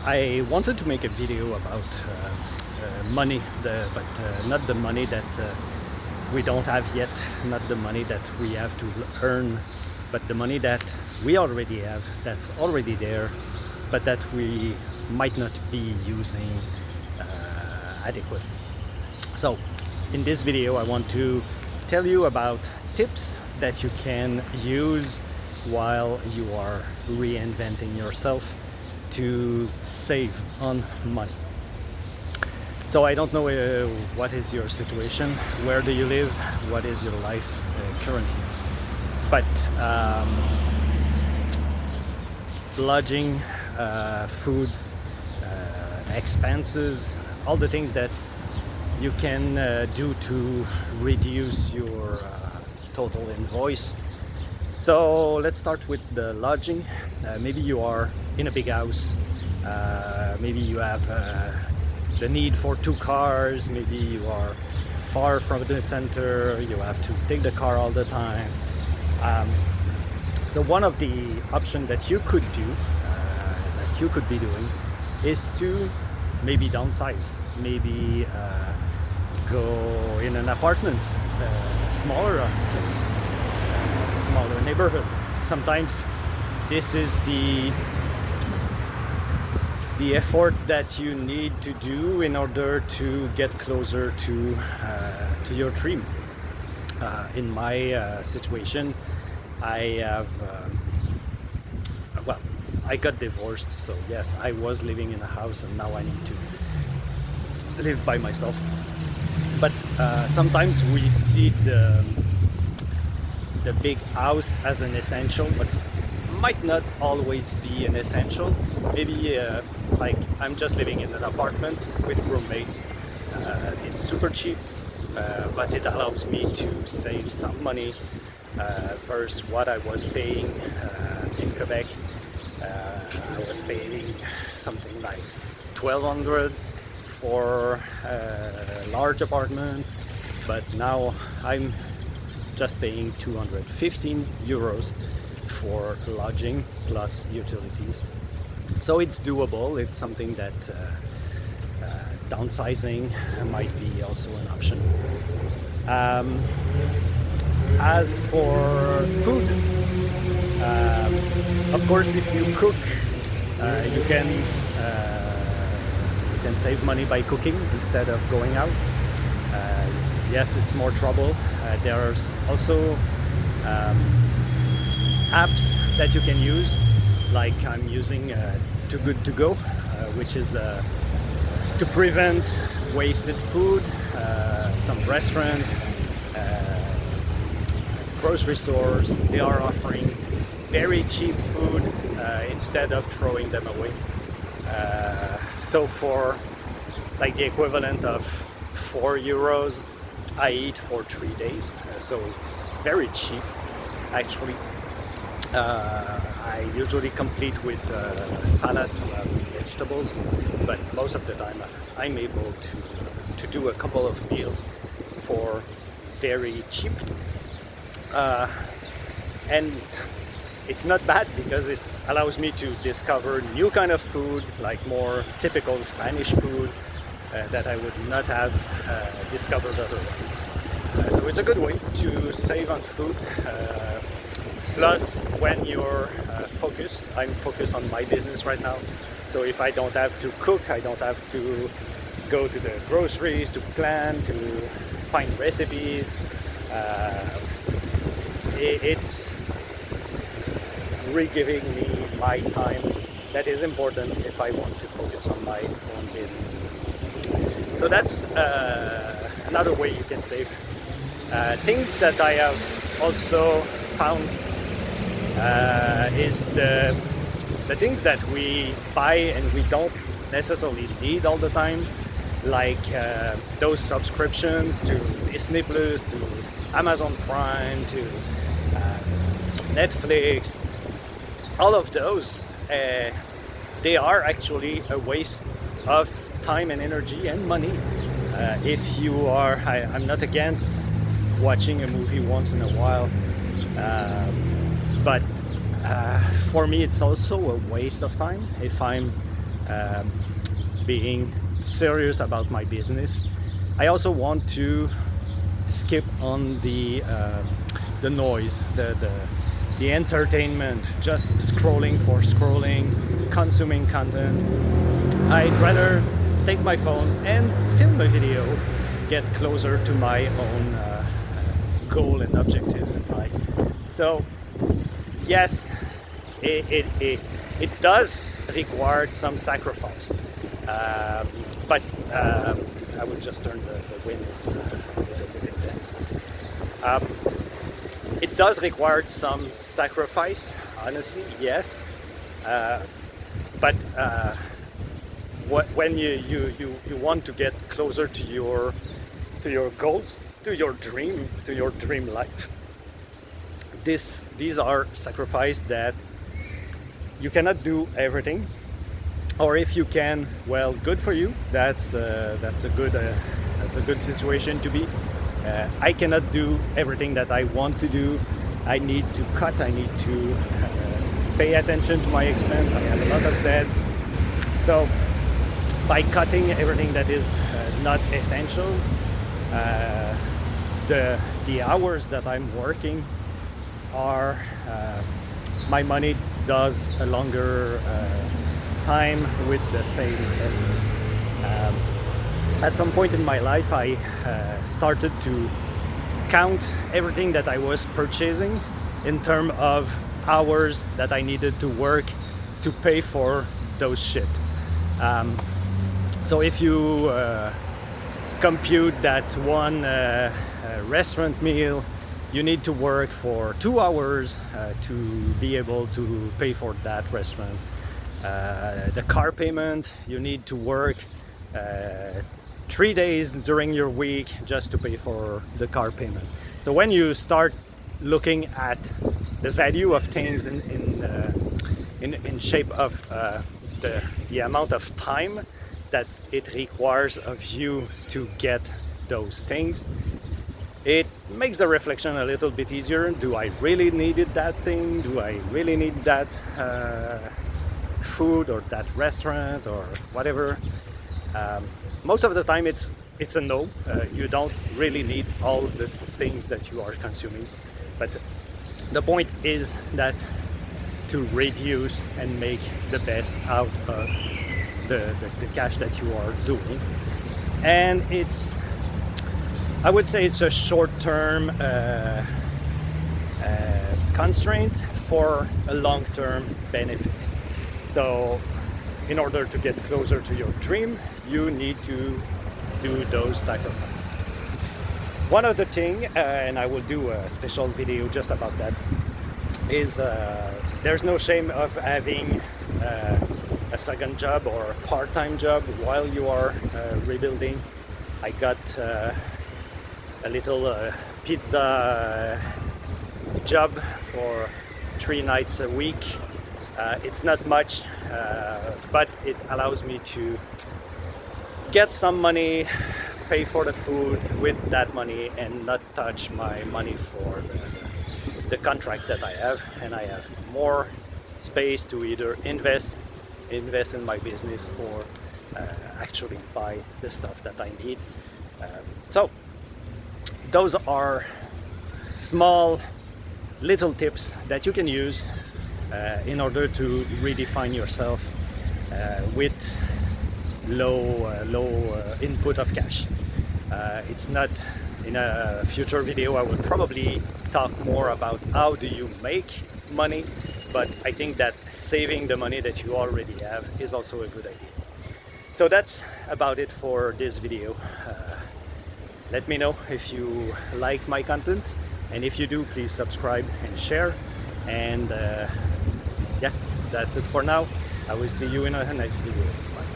I wanted to make a video about money, but not the money that we don't have yet, not the money that we have to earn, but the money that we already have, that's already there, but that we might not be using adequately. So in this video I want to tell you about tips that you can use while you are reinventing yourself to save on money. So I don't know what is your situation, where do you live, what is your life currently, but lodging, food, expenses, all the things that you can do to reduce your total invoice. So let's start with the lodging. Maybe you are in a big house, maybe you have the need for 2 cars, maybe you are far from the center, you have to take the car all the time. So one of the options that you could do, that you could be doing, is to maybe downsize, maybe go in an apartment, smaller place, smaller neighborhood. Sometimes this is the effort that you need to do in order to get closer to your dream. In my situation, I have well, I got divorced, so yes, I was living in a house and now I need to live by myself. But sometimes we see the big house as an essential, but might not always be an essential. Maybe like I'm just living in an apartment with roommates. It's super cheap, but it allows me to save some money versus what I was paying in Quebec. I was paying something like 1,200 for a large apartment, but now I'm just paying 215 euros for lodging plus utilities. So it's doable. It's something that downsizing might be also an option. As for food, of course, if you cook, you can save money by cooking instead of going out. Yes, it's more trouble. There's also apps that you can use, like I'm using Too Good To Go, which is to prevent wasted food. Some restaurants, grocery stores, they are offering very cheap food instead of throwing them away. So for like the equivalent of 4 euros, I eat for 3 days, so it's very cheap actually. I usually complete with salad to have vegetables, but most of the time I'm able to do a couple of meals for very cheap. And it's not bad because it allows me to discover new kind of food, like more typical Spanish food that I would not have discovered otherwise. So it's a good way to save on food. Plus, when you're focused, I'm focused on my business right now. So if I don't have to cook, I don't have to go to the groceries, to plan, to find recipes. It's re-giving me my time that is important if I want to focus on my own business. So that's another way you can save. Things that I have also found is the things that we buy and we don't necessarily need all the time, like those subscriptions to Disney Plus, to Amazon Prime, to Netflix. All of those, they are actually a waste of time and energy and money. If you are, I'm not against watching a movie once in a while, but for me it's also a waste of time if I'm being serious about my business. I also want to skip on the noise, the entertainment, just scrolling for scrolling, consuming content. I'd rather take my phone and film a video, get closer to my own goal and objective in life. So yes, it does require some sacrifice, but I would just turn the wind is a little bit intense. It does require some sacrifice, honestly, yes, but when you want to get closer to your goals, to your dream life, these are sacrifices that you cannot do everything, or if you can, well, good for you. That's a good situation to be. I cannot do everything that I want to do. I need to cut. I need to pay attention to my expense. I have a lot of debts, so by cutting everything that is not essential, the hours that I'm working are my money does a longer time with the same effort. At some point in my life, I started to count everything that I was purchasing in terms of hours that I needed to work to pay for those shit. So if you compute that one restaurant meal, you need to work for 2 hours to be able to pay for that restaurant. The car payment, you need to work 3 days during your week just to pay for the car payment. So when you start looking at the value of things in shape of the amount of time that it requires of you to get those things, it makes the reflection a little bit easier. Do I really needed that thing? Do I really need that food or that restaurant or whatever? Most of the time it's a no. You don't really need all the things that you are consuming, but the point is that to reduce and make the best out of the cash that you are doing. And I would say it's a short-term constraint for a long-term benefit. So in order to get closer to your dream, you need to do those sacrifices. One other thing, and I will do a special video just about that, is there's no shame of having a second job or a part-time job while you are rebuilding. I got a little pizza job for 3 nights a week. It's not much, but it allows me to get some money, pay for the food with that money, and not touch my money for the contract that I have. And I have more space to either invest in my business or actually buy the stuff that I need. So those are small little tips that you can use in order to redefine yourself with low input of cash. It's not, in a future video I will probably talk more about how do you make money, but I think that saving the money that you already have is also a good idea. So that's about it for this video. Let me know if you like my content, and if you do, please subscribe and share. And yeah, that's it for now. I will see you in the next video. Bye.